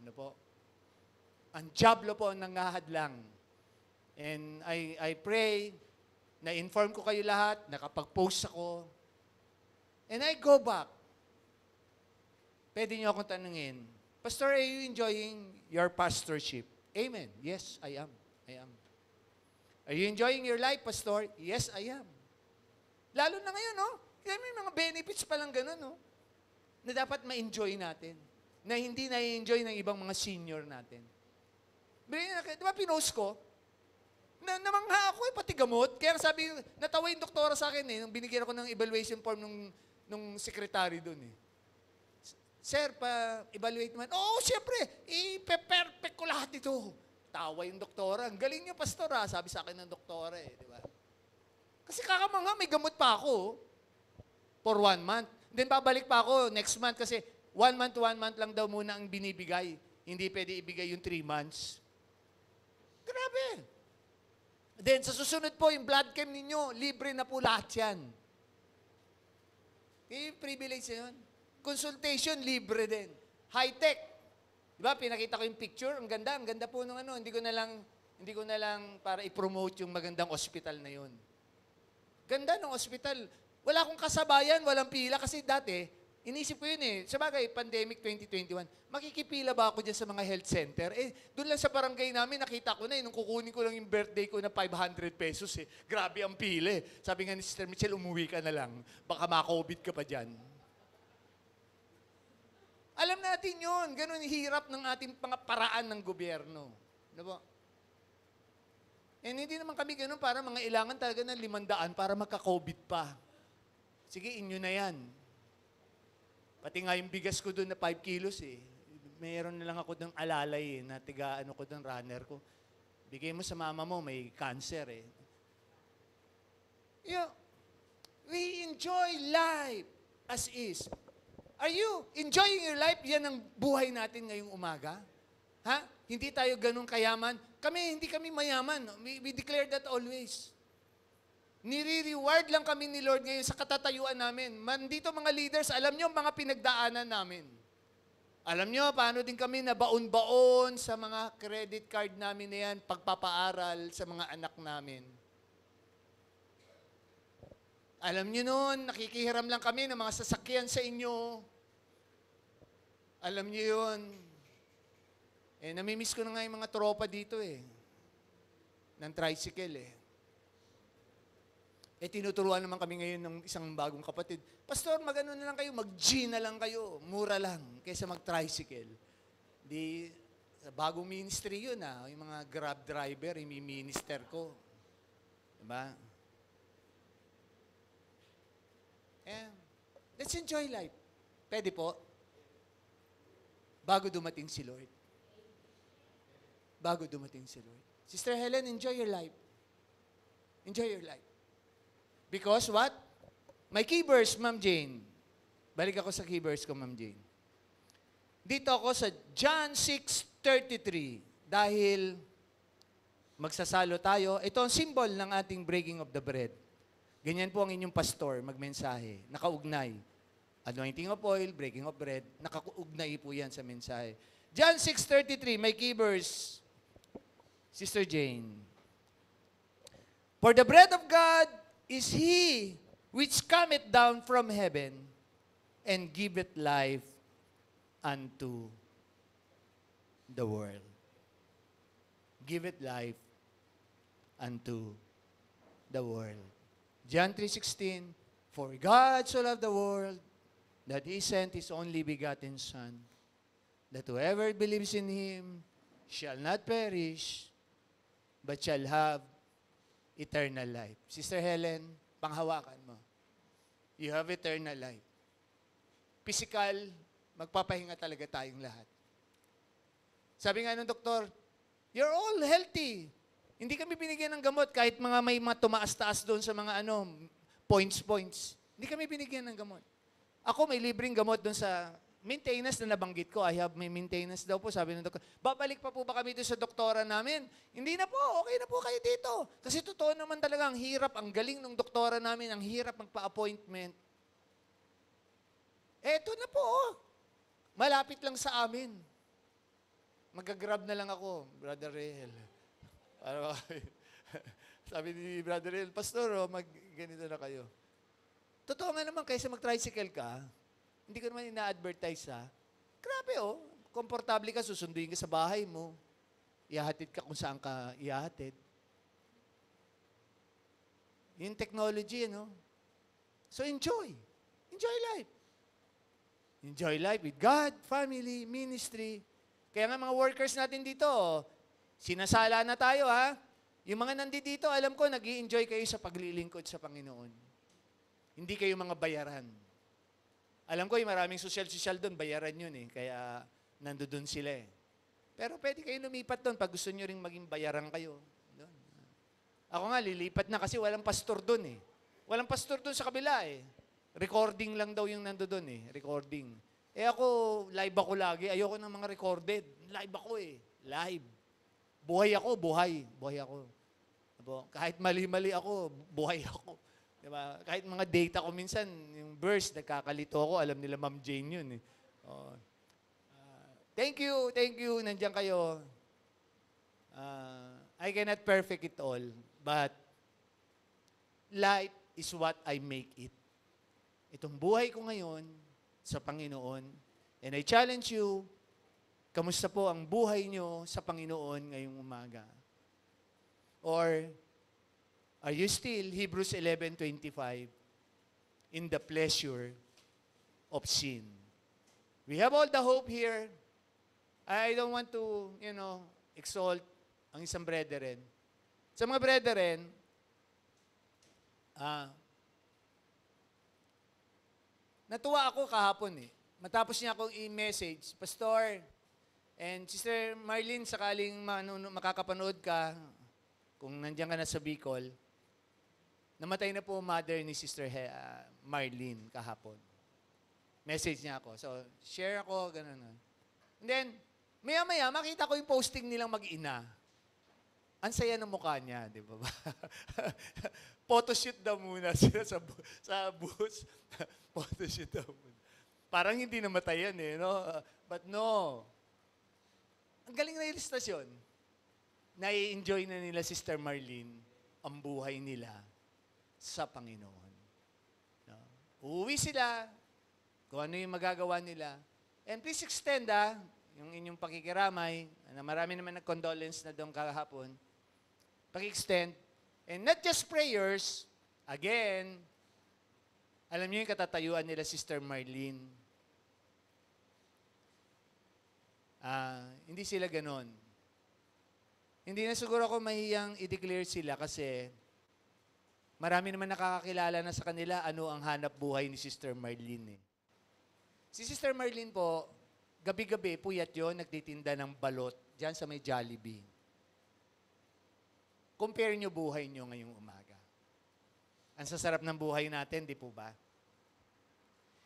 Ano po? Ang dyablo po ang nangahadlang. And I pray, na-inform ko kayo lahat, nakapag-post ako, and I go back. Pwede niyo akong tanungin, Pastor, are you enjoying your pastorship? Amen. Yes, I am. Are you enjoying your life, Pastor? Yes, I am. Lalo na ngayon, no? Kaya may mga benefits pa lang ganun, no? Na dapat ma-enjoy natin. Na hindi na-enjoy ng ibang mga senior natin. Di ba pinost ko? Namangha ako pati gamot. Kaya sabi, natawa yung doktora sa akin nung binigyan ako ng evaluation form nung secretary doon Sir, pa-evaluate naman. Oo, siyempre, i-perfect ko lahat ito. Tawa yung doktora. Ang galing niyo, Pastor, sabi sa akin ng doktora di ba? Kasi kakamangha, may gamot pa ako for 1 month. Then babalik pa ako next month kasi 1 month to 1 month lang daw muna ang binibigay. Hindi pwede ibigay yung 3 months. Grabe. Then sa susunod po, yung blood chem ninyo, libre na po lahat yan. Yung privilege yun. Consultation, libre din. High-tech. Diba, pinakita ko yung picture, ang ganda po nung hindi ko na lang para i-promote yung magandang ospital na yun. Ganda ng ospital. Wala akong kasabayan, walang pila, kasi dati, inisip ko yun Sabagay, pandemic 2021, makikipila ba ako dyan sa mga health center? Doon lang sa barangay namin, nakita ko na nung kukunin ko lang yung birthday ko na 500 pesos Grabe ang pila Sabi nga ni Sister Michelle, umuwi ka na lang. Baka ma-COVID ka pa dyan. Alam natin yun. Ganun hirap ng ating mga paraan ng gobyerno. Ano ba? Hindi naman kami ganun para mga ilangan talaga ng 500 para magka-COVID pa. Sige, inyo na yan. Pati nga yung bigas ko doon na 5 kilos Mayroon na lang ako doon alalay na tiga ko doon runner ko. Bigay mo sa mama mo, may cancer We enjoy life as is. Are you enjoying your life? Yan ang buhay natin ngayong umaga. Ha? Hindi tayo ganun kayaman. Hindi kami mayaman. We declare that always. Nire-reward lang kami ni Lord ngayon sa katatayuan namin. Dito mga leaders, alam nyo mga pinagdaanan namin. Alam nyo, paano din kami nabaon-baon sa mga credit card namin na yan, pagpapaaral sa mga anak namin. Alam nyo noon, nakikihiram lang kami ng mga sasakyan sa inyo. Alam nyo yun. Namimiss ko na nga yung mga tropa dito ng tricycle tinuturuan naman kami ngayon ng isang bagong kapatid. Pastor, mag-ano na lang kayo, mag-G na lang kayo. Mura lang, kaysa mag-tricycle. Sa bagong ministry yun yung mga Grab driver, imi-minister ko. Diba? Let's enjoy life. Pwede po. Bago dumating si Lord. Bago dumating si Lord. Sister Helen, enjoy your life. Enjoy your life. Because what? My key verse, Ma'am Jane. Balik ako sa key verse ko, Ma'am Jane. Dito ako sa John 6:33. Dahil magsasalo tayo, ito ang symbol ng ating breaking of the bread. Ganyan po ang inyong pastor, magmensahe. Nakaugnay. Anointing of oil, breaking of bread. Nakaugnay po yan sa mensahe. John 6:33, may key verse. Sister Jane. For the bread of God is He which cometh down from heaven and giveth life unto the world. Giveth life unto the world. John 3:16, for God so loved the world that He sent His only begotten Son, that whoever believes in Him shall not perish, but shall have eternal life. Sister Helen, panghawakan mo. You have eternal life. Physical, magpapahinga talaga tayong lahat. Sabi nga ng doktor, you're all healthy. Hindi kami binigyan ng gamot kahit may mga tumaas-taas doon sa mga points. Hindi kami binigyan ng gamot. Ako may libreng gamot doon sa maintenance na nabanggit ko. May maintenance daw po, sabi ng doktor. Babalik pa po ba kami doon sa doktora namin? Hindi na po, okay na po kayo dito. Kasi totoo naman talaga, ang hirap, ang galing ng doktora namin, ang hirap magpa-appointment. Eto na po, malapit lang sa amin. Mag-grab na lang ako, Brother Rehel. Sabi ni Brother Rehel, Pastor, ganito na kayo. Totoo nga naman, kaysa mag-tricycle ka, hindi ko naman ina-advertise grabe komportable ka, susunduin ka sa bahay mo, ihahatid ka kung saan ka ihahatid. Yung technology, So enjoy. Enjoy life. Enjoy life with God, family, ministry. Kaya nga mga workers natin dito, sinasala na tayo ha. Yung mga nandito, alam ko, nag-i-enjoy kayo sa paglilingkod sa Panginoon. Hindi kayo mga bayaran. Alam ko, yung maraming social doon, bayaran yun eh. Kaya nandoon sila eh. Pero pwede kayo lumipat doon pag gusto nyo ring maging bayaran kayo. Doon. Ako nga, lilipat na kasi walang pastor doon eh. Walang pastor doon sa kabila eh. Recording lang daw yung nandoon eh. Recording. Eh ako, live ako lagi. Ayoko ng mga recorded. Live ako eh. Live. Buhay ako, buhay. Buhay ako. Kahit mali-mali ako, buhay ako. Diba? Kahit mga data ko minsan, yung verse, nagkakalito ako, alam nila Ma'am Jane yun eh. Oh. Thank you, nandiyan kayo. I cannot perfect it all, but life is what I make it. Itong buhay ko ngayon sa Panginoon, and I challenge you, kamusta po ang buhay nyo sa Panginoon ngayong umaga? Or, are you still, Hebrews 11:25, in the pleasure of sin? We have all the hope here. I don't want to, exalt ang isang brethren. Sa mga brethren, natuwa ako kahapon eh. Matapos niya akong i-message, Pastor, and Sister Marlene, sakaling makakapanood ka, kung nandiyan ka na sa Bicol, namatay na po mother ni Sister Marlene kahapon. Message niya ako. So, share ako, gano'n. And then, maya-maya, makita ko yung posting nilang mag-ina. Ang saya ng mukha niya, di ba? Photoshoot daw muna sila sa bus. Photoshoot daw muna. Parang hindi namatay yan eh, no? But no. Ang galing na ilustasyon. Nai-enjoy na nila Sister Marlene ang buhay nila sa Panginoon. No? Uuwi sila, kung ano yung magagawa nila. And please extend yung inyong pakikiramay, na marami naman nag-condolence na doon kahapon, paki-extend, and not just prayers, again, alam niyo yung katatayuan nila Sister Marlene. Hindi sila ganon. Hindi na siguro ako mahiyang i-declare sila kasi marami naman nakakakilala na sa kanila ano ang hanap buhay ni Sister Marlene. Si Sister Marlene po, gabi-gabi, puyat yun, nagtitinda ng balot dyan sa may Jollibee. Compare nyo buhay nyo ngayong umaga. Ang sasarap ng buhay natin, di po ba?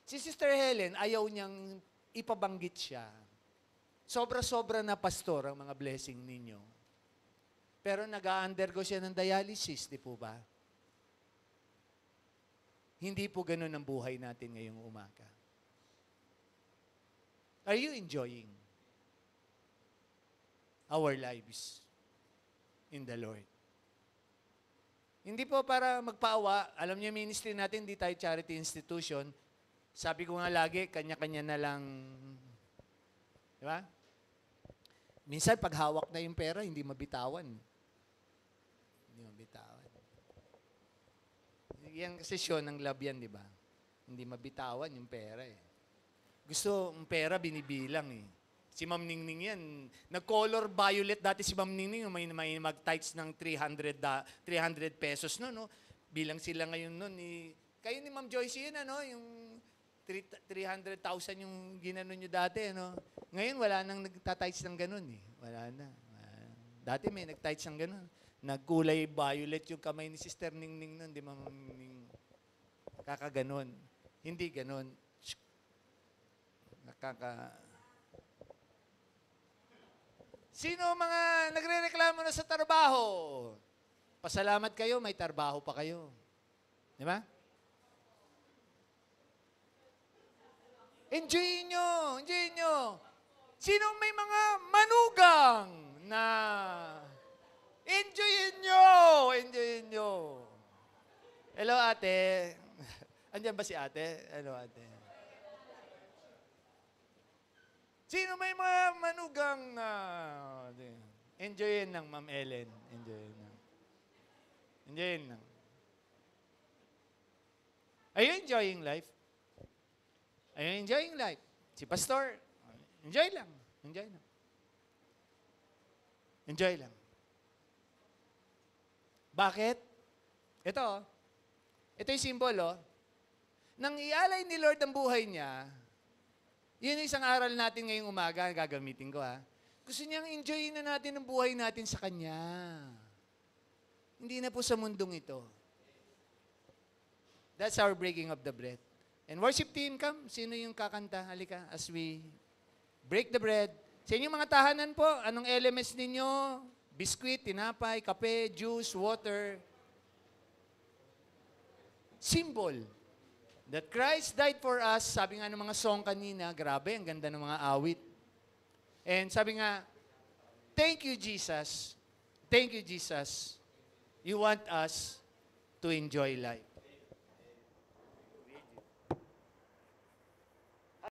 Si Sister Helen, ayaw niyang ipabanggit siya. Sobra-sobra na pastor ang mga blessing ninyo. Pero nag-undergo siya ng dialysis, di po ba? Hindi po ganun ang buhay natin ngayong umaga. Are you enjoying our lives in the Lord? Hindi po para magpaawa. Alam niyo, ministry natin, hindi tayo charity institution. Sabi ko nga lagi, kanya-kanya na lang. Di ba? Minsan, pag hawak na yung pera, hindi mabitawan. Hindi mabitawan. Yan kasi show ng love yan, di ba? Hindi mabitawan yung pera eh. Gusto, ang pera binibilang eh. Si Ma'am Ningning yan, nag-color violet dati si Ma'am Ningning, may mag-tights ng 300 pesos no? Bilang sila ngayon nun. Kayo ni Ma'am Joyce yun, yung 300,000 yung ginano nyo dati, Ngayon, wala nang nagtatights ng ganun eh. Wala na. Dati may nag-tights ng ganun. Nagkulay violet yung kamay ni Sister Ningning nun, di Ma'am Ningning. Kakaganon. Hindi ganon. Sino mga nagre-reklamo na sa trabaho? Pasalamat kayo, may trabaho pa kayo. Di ba? Enjoy nyo, enjoy nyo. Sino may mga manugang na enjoyin nyo. Hello, ate. Andiyan ba si ate? Hello, ate. Sino may mga manugang na enjoyin ng Ma'am Ellen. Enjoyin lang. Are you enjoying life? Are you enjoying life? Si Pastor, enjoy lang. Enjoy lang. Enjoy lang. Bakit? Ito yung symbol, Nang ialay ni Lord ang buhay niya, yun yung isang aral natin ngayong umaga, gagamitin ko Gusto niyang enjoyin na natin ang buhay natin sa Kanya. Hindi na po sa mundong ito. That's our breaking of the bread. And worship team, come. Sino yung kakanta? Halika, as we break the bread. Sa inyong mga tahanan po, anong elements ninyo? Biskuit, tinapay, kape, juice, water. Symbol that Christ died for us. Sabi nga ng mga song kanina, grabe, ang ganda ng mga awit. And sabi nga, thank you, Jesus. Thank you, Jesus. You want us to enjoy life.